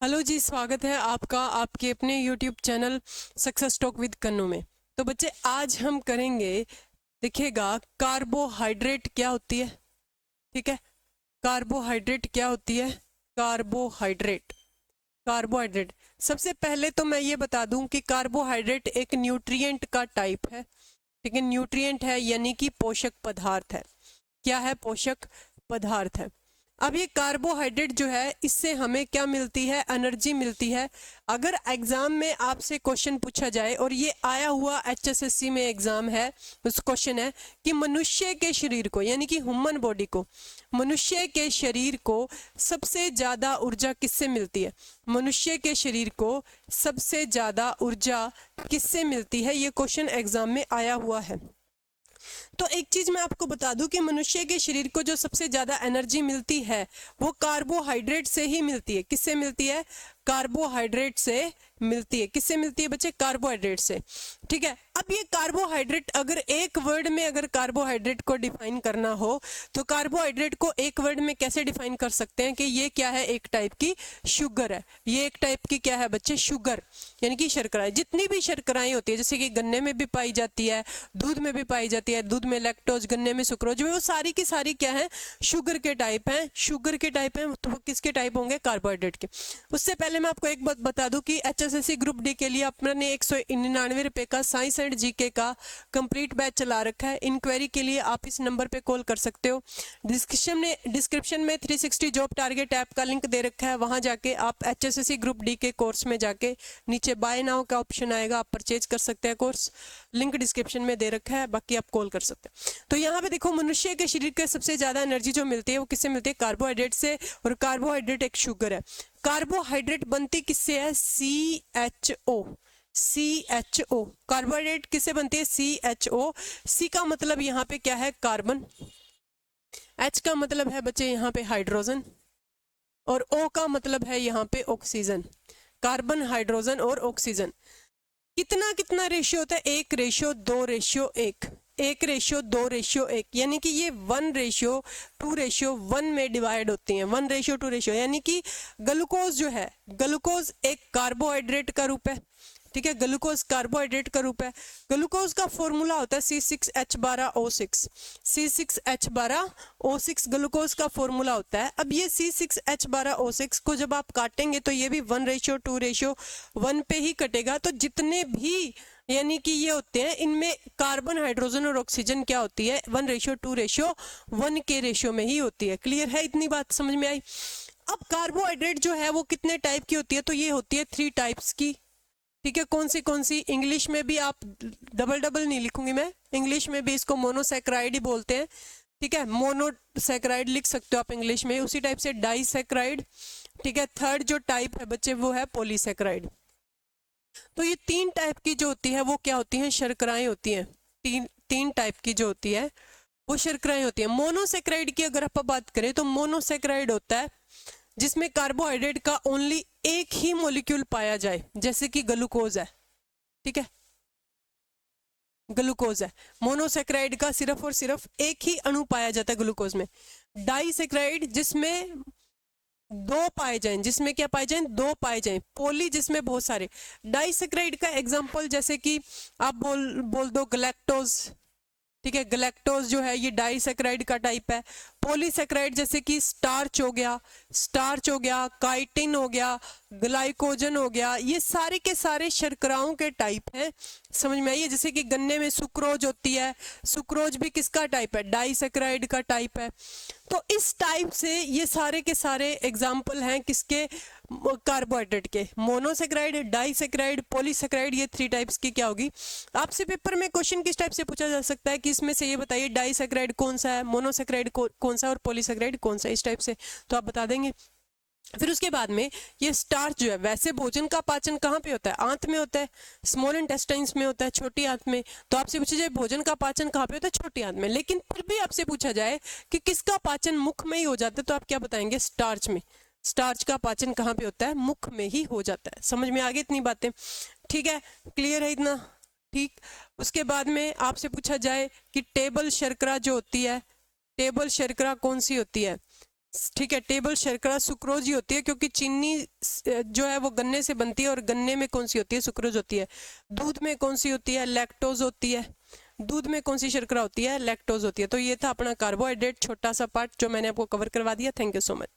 Hello जी, स्वागत है आपका आपके अपने YouTube channel success talk with Kannu में। तो बच्चे आज हम करेंगे, देखिएगा कार्बोहाइड्रेट क्या होती है। ठीक है, कार्बोहाइड्रेट क्या होती है। कार्बोहाइड्रेट कार्बोहाइड्रेट सबसे पहले तो मैं ये बता दूं कि कार्बोहाइड्रेट एक न्यूट्रिएंट का टाइप है। ठीक है, न्यूट्रिएंट है यानी कि पोषक पदार्थ है। क्या है? पोषक पदार्थ है। अब ये कार्बोहाइड्रेट जो है, इससे हमें क्या मिलती है? एनर्जी मिलती है। अगर एग्जाम में आपसे क्वेश्चन पूछा जाए, और ये आया हुआ एचएसएससी में एग्जाम है, उस क्वेश्चन है कि मनुष्य के शरीर को यानी कि ह्यूमन बॉडी को, मनुष्य के शरीर को सबसे ज्यादा ऊर्जा किससे मिलती है? मनुष्य के शरीर को सबसे ज्यादा ऊर्जा किससे मिलती है? ये क्वेश्चन एग्जाम में आया हुआ है। तो एक चीज मैं आपको बता दूं कि मनुष्य के शरीर को जो सबसे ज्यादा एनर्जी मिलती है वो कार्बोहाइड्रेट से ही मिलती है। किससे मिलती है? कार्बोहाइड्रेट से मिलती है। किससे मिलती है बच्चे? कार्बोहाइड्रेट से। ठीक है, अब ये कार्बोहाइड्रेट, अगर एक वर्ड में अगर कार्बोहाइड्रेट को डिफाइन करना हो तो कार्बोहाइड्रेट को एक वर्ड में कैसे डिफाइन कर सकते हैं कि ये क्या है? एक टाइप की शुगर है। ये एक टाइप की क्या है बच्चे? शुगर यानी कि शर्करा। जितनी भी शर्कराएं होती है, जैसे कि गन्ने में भी पाई जाती है, दूध में भी पाई जाती है, दूध में लैक्टोज, गन्ने में सुक्रोज, वो सारी की सारी क्या है? शुगर के टाइप हैं। शुगर के टाइप हैं तो वो किसके टाइप होंगे? कार्बोहाइड्रेट के। उससे पहले मैं आपको एक बात बता दूं कि एचएसएससी ग्रुप डी के लिए अपने 199 रुपए का साइंस एंड जीके का कंप्लीट बैच चला रखा है। इंक्वायरी के लिए आप इस नंबर पे कॉल कर सकते हो। डिस्क्रिप्शन में 360 जॉब टारगेट ऐप का लिंक दे रखा है, वहां जाके आप एचएसएससी ग्रुप डी के कोर्स में जाके नीचे बाय नाउ का ऑप्शन आएगा, आप परचेज कर सकते हैं कोर्स। लिंक डिस्क्रिप्शन में दे रखा है, बाकी आप कॉल कर सकते हैं। तो यहाँ पे देखो, मनुष्य के शरीर के सबसे ज्यादा एनर्जी जो मिलती है वो किससे मिलती है? कार्बोहाइड्रेट से। और कार्बोहाइड्रेट एक शुगर है। कार्बोहाइड्रेट बनती किससे है? CHO। CHO कार्बोहाइड्रेट किससे बनती है? CHO। C का मतलब यहाँ पे क्या है? कार्बन। H का मतलब है बच्चे यहाँ पे हाइड्रोजन, और O का मतलब है यहाँ पे ऑक्सीजन। कार्बन, हाइड्रोजन और ऑक्सीजन। कितना कितना रेशियो होता है? 1:2:1। 1:2:1 यानी कि ये 1:2:1 में डिवाइड होती हैं। 1:2 यानी कि ग्लूकोज जो है, ग्लूकोज एक कार्बोहाइड्रेट का रूप है। ठीक है, ग्लूकोज कार्बोहाइड्रेट का रूप है। ग्लूकोज का फॉर्मूला होता है C6H12O6। C6H12O6 ग्लूकोज का फॉर्मूला होता है। अब ये C6H12O6 को जब आप काटेंगे तो ये भी 1:2:1 पे ही कटेगा। तो जितने भी यानी कि ये होते हैं, इनमें कार्बन, हाइड्रोजन और ऑक्सीजन क्या होती है? 1:2:1 के रेशियो में ही होती है। क्लियर है? इतनी बात समझ में आई। अब कार्बोहाइड्रेट जो है वो कितने टाइप की होती है? तो ये होती है 3 टाइप्स की। ठीक है, कौन सी? इंग्लिश में भी आप डबल डबल नहीं लिखूंगी मैं, इंग्लिश में भी इसको मोनोसैकराइड ही बोलते हैं। ठीक है, मोनोसैकराइड लिख सकते हो आप इंग्लिश में। उसी टाइप से डाइसैकराइड। ठीक है, थर्ड जो टाइप है बच्चे वो है पॉलीसैकराइड। तो ये 3 टाइप की जो होती है वो क्या होती हैं? शर्कराएं होती हैं। तीन टाइप की जो होती है वो शर्कराएं होती है। मोनोसैकराइड की अगर आप बात करें तो मोनोसैकराइड होता है जिसमें कार्बोहाइड्रेट का ओनली एक ही मॉलिक्यूल पाया जाए, जैसे कि ग्लूकोज है। ठीक है, ग्लूकोज है। मोनोसैकराइड का सिर्फ और सिर्फ एक ही अणु पाया जाता है ग्लूकोज में। डाइसैकराइड जिसमें 2 पाए जाएं, जिसमें क्या पाए जाएं? 2 पाए जाएं। पॉली जिसमें बहुत सारे। डाइसैकराइड का एग्जांपल जैसे कि आप बोल दो गलैक्टोज। ठीक है, गलैक्टोज जो है ये डाइसैकराइड का टाइप है। पॉलीसैकराइड जैसे कि स्टार्च हो गया, काइटिन हो गया, ग्लाइकोजन हो गया, ये सारे के सारे शर्कराओं के टाइप हैं। समझ में आइए, जैसे कि गन्ने में सुक्रोज होती है, सुक्रोज भी किसका टाइप है? डाइसैकराइड का टाइप है। तो इस टाइप से ये सारे के सारे एग्जाम्पल हैं किसके? कार्बोहाइड्रेट के। मोनोसैकराइड, डाइसैकराइड, पॉलीसैकराइड, ये 3 टाइप्स की क्या होगी? आपसे पेपर में क्वेश्चन किस टाइप से पूछा जा सकता है कि इसमें से ये बताइए डाइसैकराइड कौन सा है, मोनोसैकराइड कौन सा, और पॉलीसैकराइड कौन सा, इस टाइप से तो आप बता देंगे। फिर उसके बाद में ये स्टार्च जो है, वैसे भोजन का पाचन कहाँ पे होता है? आंत में होता है, स्मॉल इंटेस्टाइन्स में होता है, छोटी आंत में। तो आपसे पूछा जाए भोजन का पाचन कहाँ पे होता है? छोटी आंत में। लेकिन फिर भी आपसे पूछा जाए कि किसका पाचन मुख में ही हो जाता है, तो आप क्या बताएंगे? स्टार्च में। स्टार्च का पाचन कहाँ पे होता है? मुख में ही हो जाता है। समझ में आ गई इतनी बातें? ठीक है, क्लियर है इतना? ठीक। उसके बाद में आपसे पूछा जाए कि टेबल शर्करा जो होती है, टेबल शर्करा कौन सी होती है? ठीक है, टेबल शर्करा सुक्रोज ही होती है, क्योंकि चीनी जो है वो गन्ने से बनती है, और गन्ने में कौन सी होती है? सुक्रोज होती है। दूध में कौन सी होती है? लैक्टोज होती है। दूध में कौन सी शर्करा होती है? लैक्टोज होती है। तो ये था अपना कार्बोहाइड्रेट छोटा सा पार्ट जो मैंने आपको कवर करवा दिया। Thank you so much.